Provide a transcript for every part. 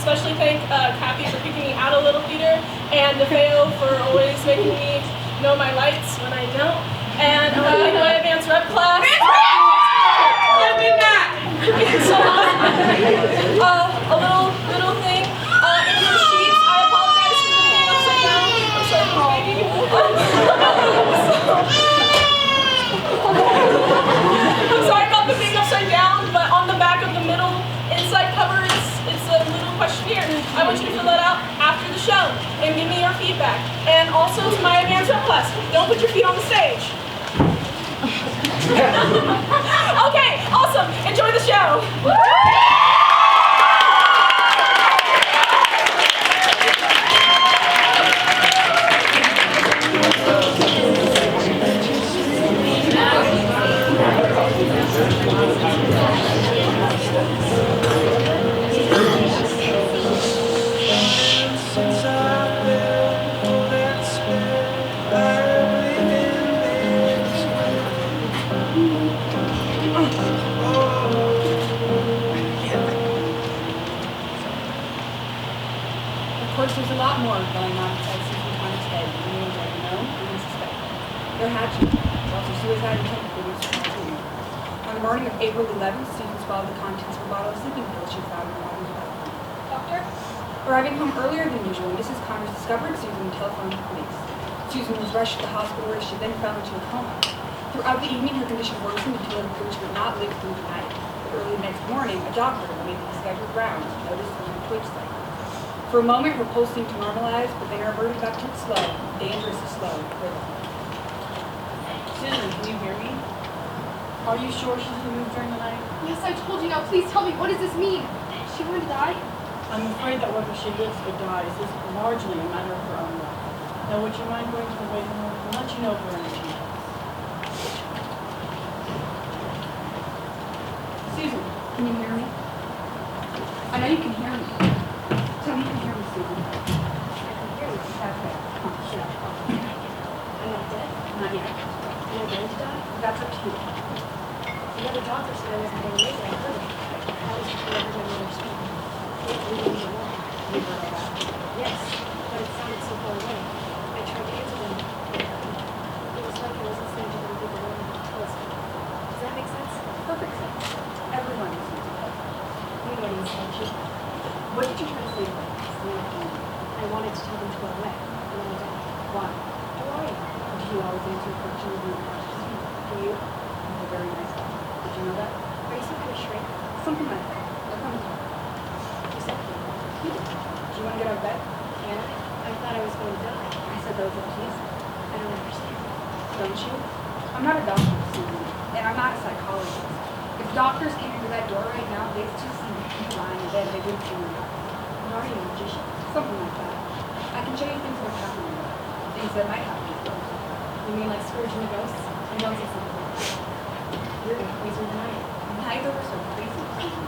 especially thank Kathy for kicking me out of Little Theater, and DeFeo for always making me know my lights when I don't, and my advanced rep class. I did that! So, a little thing. In your sheets, I apologize for being upside down. I'm sorry, baby. I'm sorry about the being upside down, but on the back of the middle inside cover, it's a little questionnaire. I want you to fill that out after the show and give me your feedback. And also to my advanced rep class, don't put your feet on the stage. Okay, awesome. Enjoy the show. There's a lot more going on inside Susan Connor's head than you already know or even suspect. They're hatching thoughts of suicide and chemical abuse from continue. On the morning of April 11th, Susan swallowed the contents of a bottle of sleeping pills she found in the water's bathroom. Doctor? Arriving home earlier than usual, Mrs. Connors discovered Susan and telephoned the police. Susan was rushed to the hospital where she then fell into a coma. Throughout the evening, her condition worsened until it appeared she would not live through the night. But early the next morning, a doctor making the scheduled rounds noticed Susan's twitch cycle. For a moment, her pulse seemed to normalize, but then reverted back to its slow, dangerously slow rhythm. Susan, can you hear me? Are you sure she's been moved during the night? Yes, I told you. Now please tell me, what does this mean? Is she going to die? I'm afraid that whether she lives or dies is largely a matter of her own life. Now, would you mind going to the waiting room and let you know if we're in a chance? Susan, Can you hear me? I know you can hear me. Tell me you can hear me, Susan. I can hear you. Okay. Come on, sit up. I'm not dead. Not yet. Am I going to die? That's up to you. The other doctor said I wasn't going to make it. I heard it. How was she ever going to speak? You heard that? Yes, but it sounded so far away. I tried to answer them. It was like I was listening to them through the room on the telescope. Does that make sense? Perfect sense. Everyone is using it. Nobody inside you. What did you try to say to them? I wanted to tell them to go away. And then I didn't. Why? Why? Do you always answer questions when you're not just Do you? You're a very nice guy. Did you know that? Are you some kind of shrink? Something like that. Like I'm You said you. You did. Do you want to get out of bed? Can I? I thought I was going to die. I said those are keys. I don't understand. Don't you? I'm not a doctor, Susan, and I'm not a psychologist. If doctors came into that door right now, they'd just see you lying in bed. They wouldn't see you. Are you a magician? Something like that. I can show you things that are happening. Things that might happen. You mean like Scrooge and the ghosts? I don't say something like that. You're crazier than I am. Neither of us are crazy, Susan,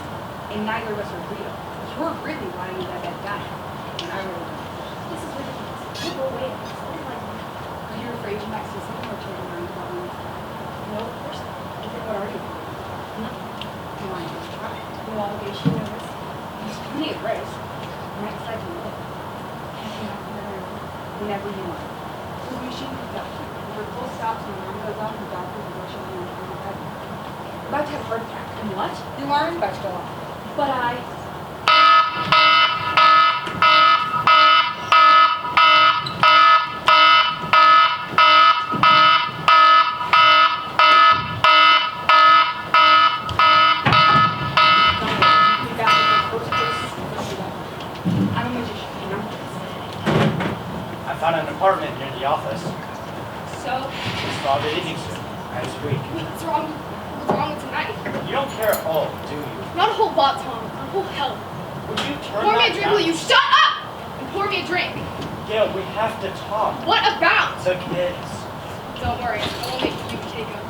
and neither of us are real. You're really lying in that bed dying, and I really don't. This is ridiculous. You go away. Something like that. Are you afraid you might see something or turn around and follow me? No, of course not. Then what are you? Nothing. You want to just try? No obligation, no risk. There's plenty of risk. You might decide to live. Whenever you want. The machine comes up. If your pulse stops and the alarm goes off, the doctor will rush you in and you're about to have a heart attack. And what? The alarm is about to go off. But I... I'm a magician, you know? I found an apartment near the office. So? It's probably leaving soon. Next week. What's wrong? What's wrong with tonight? You don't care at all, do you? Not a whole lot, Tom. A whole hell. Would you turn Pour me that a drink, down? will you? Shut up! And pour me a drink. Gail, we have to talk. What about? The kids. Don't worry. I won't make you take them.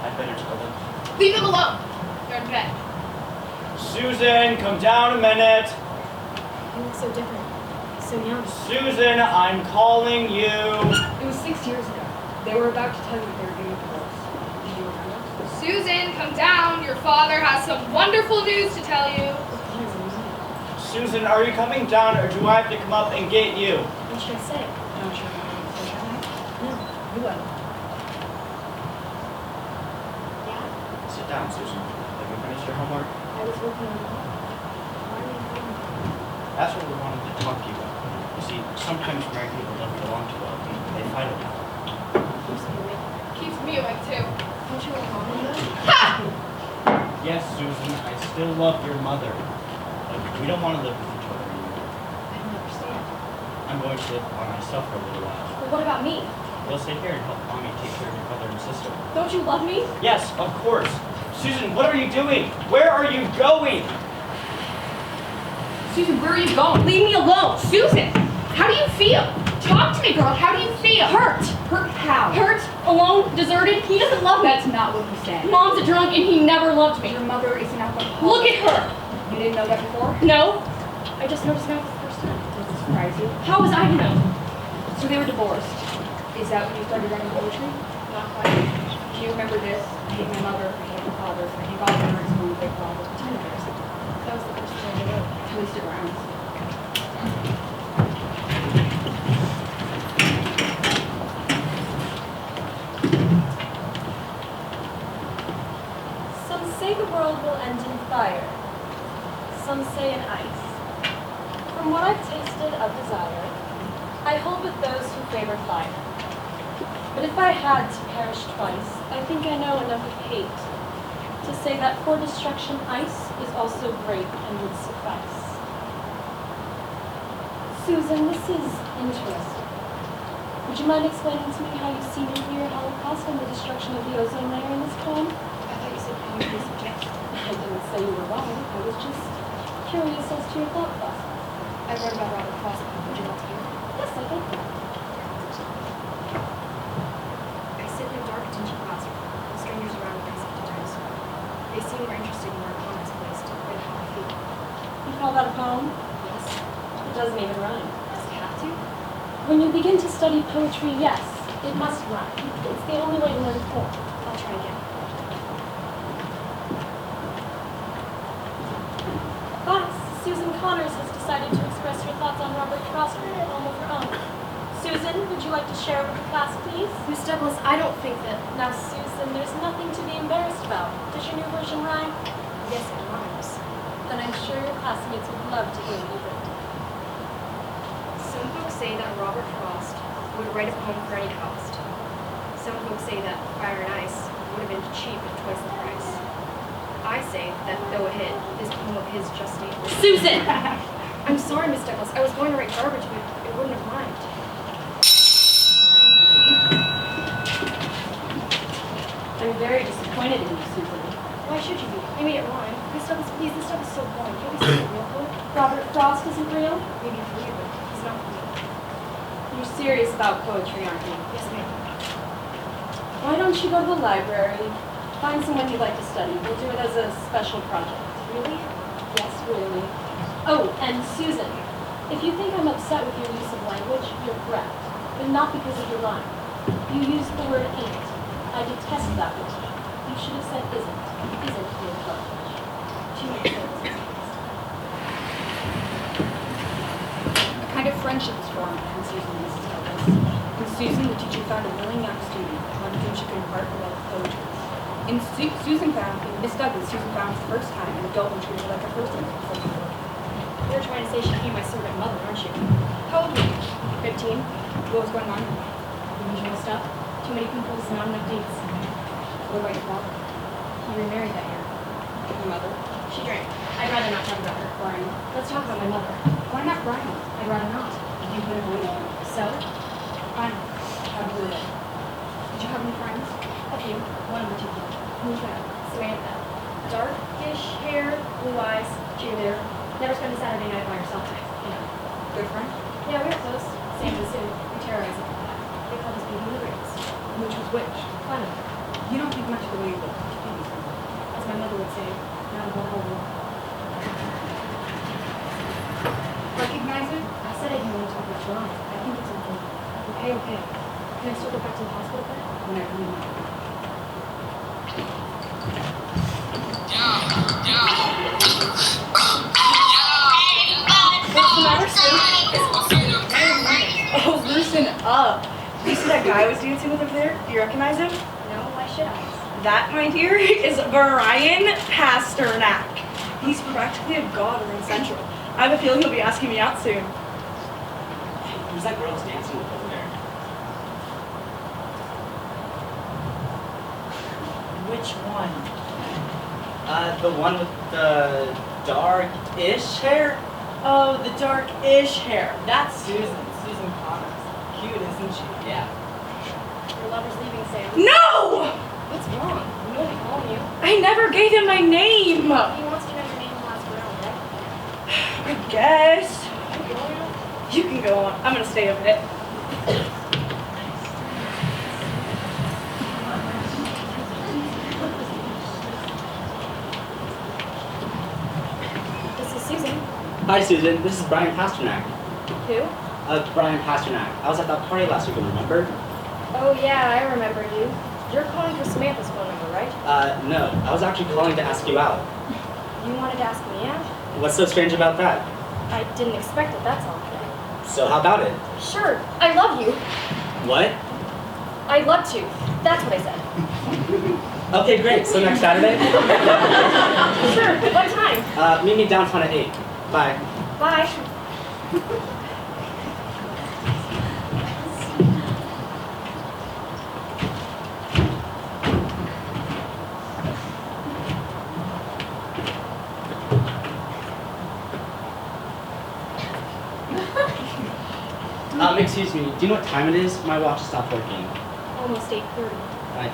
I'd better tell them. Leave them alone. They're in bed. Susan, come down a minute. You look so different. So young. Susan, I'm calling you. It was 6 years ago. They were about to tell you that they were getting a divorce. Did you remember? Susan, come down. Your father has some wonderful news to tell you. Susan, are you coming down or do I have to come up and get you? What should I say? No, sure. No. You let him. Yeah? Sit down, Susan. Have you finished your homework? I was working on the home. Why are you calling me? That's what we wanted to talk to you about. You see, sometimes married people don't get along too well. They fight a lot. Keeps me awake. Keeps me awake too. Don't you love mom anymore? Yes, Susan, I still love your mother. But we don't want to live with each other anymore. I don't understand. I'm going to live by myself for a little while. Well, what about me? You'll stay here and help Mommy take care of your brother and sister. Don't you love me? Yes, of course. Susan, what are you doing? Where are you going? Susan, where are you going? Leave me alone. Susan, how do you feel? Talk to me, girl. How do you feel? Hurt. Hurt how? Hurt, alone, deserted. He doesn't love me. That's not what he said. Mom's a drunk and he never loved me. Your mother is an alcoholic. Look at her. You didn't know that before? No. I just noticed now for the first time. Does it surprise you? How was I to know? So they were divorced. Is that when you started writing poetry? Not quite. Do you remember this? I hate my mother. I hate my father. I hate all parents who big father. It's embarrassing. That was the first thing I wrote. At least it rhymes. Some say the world will end in fire. Some say in ice. From what I've tasted of desire, I hold with those who favor fire. But if I had to perish twice, I think I know enough of hate to say that for destruction ice is also great and would suffice. Susan, this is interesting. Would you mind explaining to me how you see nuclear holocaust and the destruction of the ozone layer in this poem? I thought you said poetry is subjective. I didn't say you were wrong. I was just curious as to your thought process. I wrote about Robert Frost. Would you like to hear? Yes, I think that. I sit in a dark, dingy classroom. The strangers around me seem to dinosaur. They seem more interested in where a comma is placed than how I feel. You call that a poem? Yes? It doesn't even rhyme. Does it have to? When you begin to study poetry, yes, it must rhyme. It's the only way to learn form. I'll try again. Class, Susan Connors has decided to express her thoughts on Robert Frost in a poem of her own. Susan, would you like to share with the class, please? Miss Douglas, I don't think that... Now, Susan, there's nothing to be embarrassed about. Does your new version rhyme? Yes, it rhymes. Then I'm sure your classmates would love to hear you read. Some folks say that Robert Frost would write a poem for any cost. Some folks say that Fire and Ice would have been cheap at twice the price. I say that though a hit, this poem of his just ain't worth it. Susan! I'm sorry, Miss Douglas. I was going to write garbage, but it wouldn't have rhymed. I'm very disappointed in you, Susan. Why should you be? I made it rhyme. Miss Douglas, please, this stuff is so boring. Can't we see a real poet? Robert Frost isn't real? Maybe for you, but he's not for me. You're serious about poetry, aren't you? Yes, ma'am. Why don't you go to the library, find someone you'd like to study. We'll do it as a special project. Really? Yes, really. Oh, and Susan, if you think I'm upset with your use of language, you're correct. But not because of your rhyme. You used the word ain't. I detest that word. You should have said isn't. Isn't your coverage. She might say this. A kind of friendship is formed between Susan and Mrs. Douglas. And Susan, the teacher, found a willing young student, one whom she could impart her love of poetry. In Miss Douglas, Susan found for the first time an adult who treated her like a person. You're trying to say she'd be my servant mother, aren't you? How old were you? 15? What was going on? The usual stuff. Too many pimples, not enough dates. What about your father? You remarried that year. Your mother? She drank. I'd rather not talk about her. Brian? Let's talk about my mother. Why not Brian? I'd rather not. You could have waited. So? Fine. How do you live? Did you have any friends? A few. One in particular. Who's that? Samantha. Darkish hair, blue eyes, cheerleader. Never spent a Saturday night by herself. You know. Good friend? Yeah, we were close. Sam and Sue. We terrorized it. They called us Beauty and the Greats. Which was which? Funny. You don't think much of the way you look. As my mother would say, not a whole war. Recognize it? I said I didn't want to talk about July. I think it's okay. Okay. Can I still go back to the hospital then? Whenever you want. up. Did you see that guy I was dancing with over there? Do you recognize him? No, why should I? That, my dear, is Brian Pasternak. He's practically a god in Central. I have a feeling he'll be asking me out soon. Who's that girl who's dancing with over there? Which one? The one with the dark-ish hair? Oh, the dark-ish hair. That's Susan Connors. Cute, isn't she? Yeah. Your lover's leaving, Sam. No! What's wrong? You know he called you. I never gave him my name. He wants to know your name last round, right? I guess. You going now? You can go on. I'm gonna stay a bit. This is Susan. Hi, Susan. This is Brian Pasternak. Who? Brian Pasternak. I was at that party last week, remember? Oh yeah, I remember you. You're calling for Samantha's phone number, right? No. I was actually calling to ask you out. You wanted to ask me out? What's so strange about that? I didn't expect it, that's all. So how about it? Sure, I love you. What? I'd love to. That's what I said. Okay, great. So next Saturday? Sure, what time? Meet me downtown at 8. Bye. Bye. Excuse me. Do you know what time it is? My watch stopped working. Almost 8:30.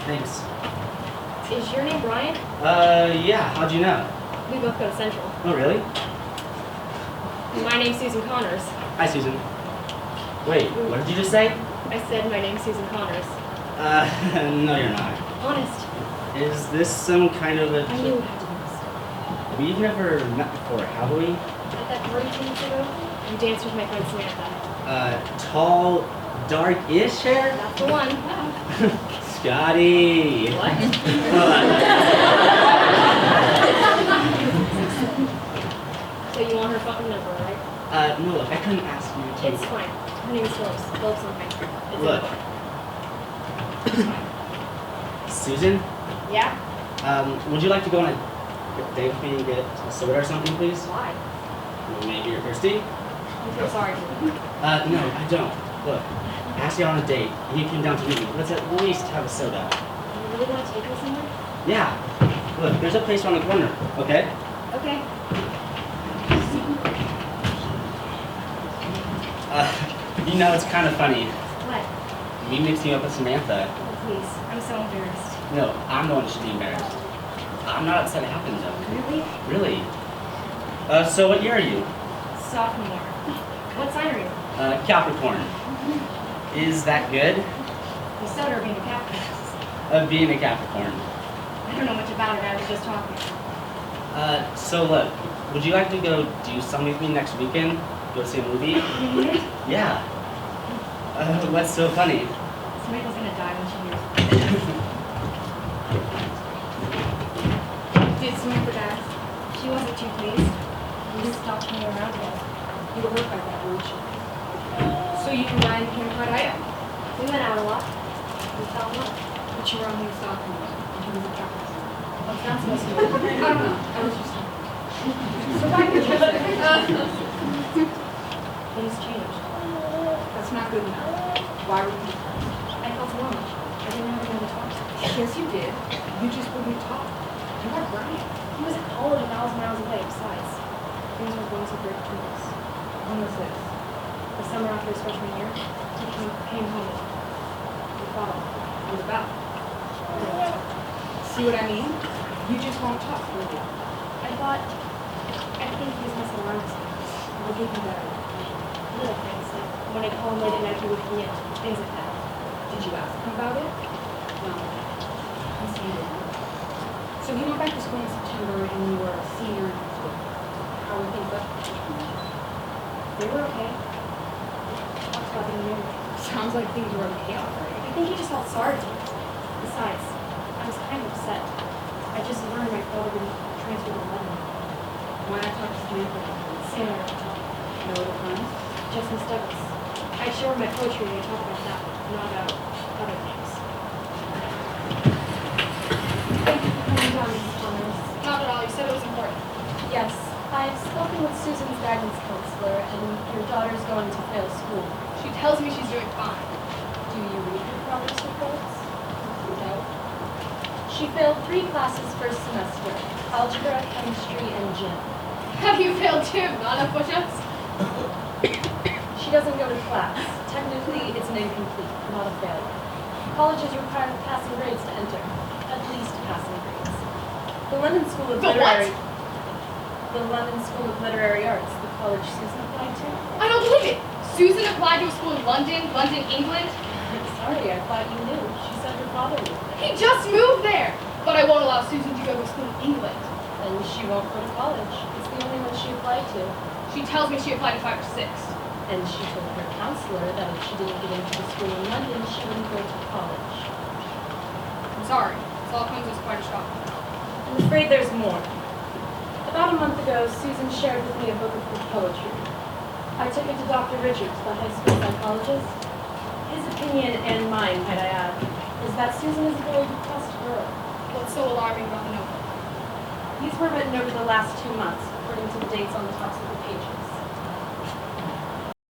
Thanks. Is your name Brian? Yeah. How'd you know? We both go to Central. Oh, really? My name's Susan Connors. Hi, Susan. Wait, what did you just say? I said my name's Susan Connors. No, you're not. Honest. Is this some kind of a... I knew it had to be this. We've never met before, have we? At that party 2 weeks ago, you danced with my friend Samantha. Tall, dark-ish hair? That's the one. Scotty! What? So you want her phone number, right? No, look, I couldn't ask you to... It's fine. Her name is Phillips. Phillips something. It's in Look. the book. It's fine. Susan? Yeah? Would you like to go on a date with me and get a soda or something, please? Why? Maybe you're thirsty? You feel sorry for me. No, I don't. Look, I asked you on a date, and you came down to meet me. Let's at least have a soda. You really want to take me somewhere? Yeah. Look, there's a place around the corner, okay? Okay. You know, it's kind of funny. What? Me mixing you up with Samantha. Oh, please. I'm so embarrassed. No, I'm the one who should be embarrassed. I'm not upset it happened, though. Really? Really? So what year are you? Sophomore. What sign are you? Capricorn. Is that good? You soda or being a Capricorn? Being a Capricorn. I don't know much about it. I was just talking. So look, would you like to go do something with me next weekend? Go see a movie? Yeah. What's so funny? Samantha's gonna die when she hears it. Did Samantha die? She wasn't too pleased. We just stopped hanging around together. You were hurt by that, weren't you? So you and Ryan became quite item. We went out a lot. We fell in love. But you were only a sophomore, and he was a Capricorn. What's that supposed to I mean? don't know. I was just So why did you say? Things changed. That's not good enough. Why were you depressed? I felt alone. I didn't have anyone to talk to. Yes, you did. You just wouldn't talk. You are Brian. He was at college 1,000 miles away. Besides, things were going so great between us. When was this? The summer after his freshman year, he came home. We fought. What about? See what I mean? You just won't talk, will you? I think he was messing around with something. I'll give you that. Little things, like when I call him late at night, he would be in. Things like that. Did you ask him about it? No. Yes, you did. So he went back to school in September and you were a senior in high school. How were things up? They were okay. Talked about being married. Sounds like things were okay already. I think he just felt sorry for me. Besides, I was kind of upset. I just learned my father would transfer to London. Why not talk to Samantha? Sam and I were talking. No other friends? Just Miss Douglas. I show her my poetry and I talk about that, not about other things. Thank you for coming down, Mrs. Connors. Not at all. You said it was important. Yes, I've spoken with Susan's guidance counselor, and your daughter's going to fail school. She tells me she's doing fine. Do you read her progress reports? No. She failed 3 classes first semester, algebra, chemistry, and gym. How do you fail gym? Not enough push-ups? She doesn't go to class. Technically, it's an incomplete, not a failure. Colleges require passing grades to enter, at least passing grades. The London School of The what? Literary... The London School of Literary Arts, the college Susan applied to. I don't believe it. Susan applied to a school in London, England. I'm sorry, I thought you knew. She said her father knew. He just moved there. But I won't allow Susan to go to a school in England. And she won't go to college. It's the only one she applied to. She tells me she applied to 5 or 6. And she told her counselor that if she didn't get into the school in London, she wouldn't go to college. I'm sorry. This all comes as quite a shock. I'm afraid there's more. About a month ago, Susan shared with me a book of her poetry. I took it to Dr. Richards, the high school psychologist. His opinion, and mine, might I add, is that Susan is a very depressed girl. What's so alarming about the notebook? These were written over the last 2 months, according to the dates on the tops of the pages.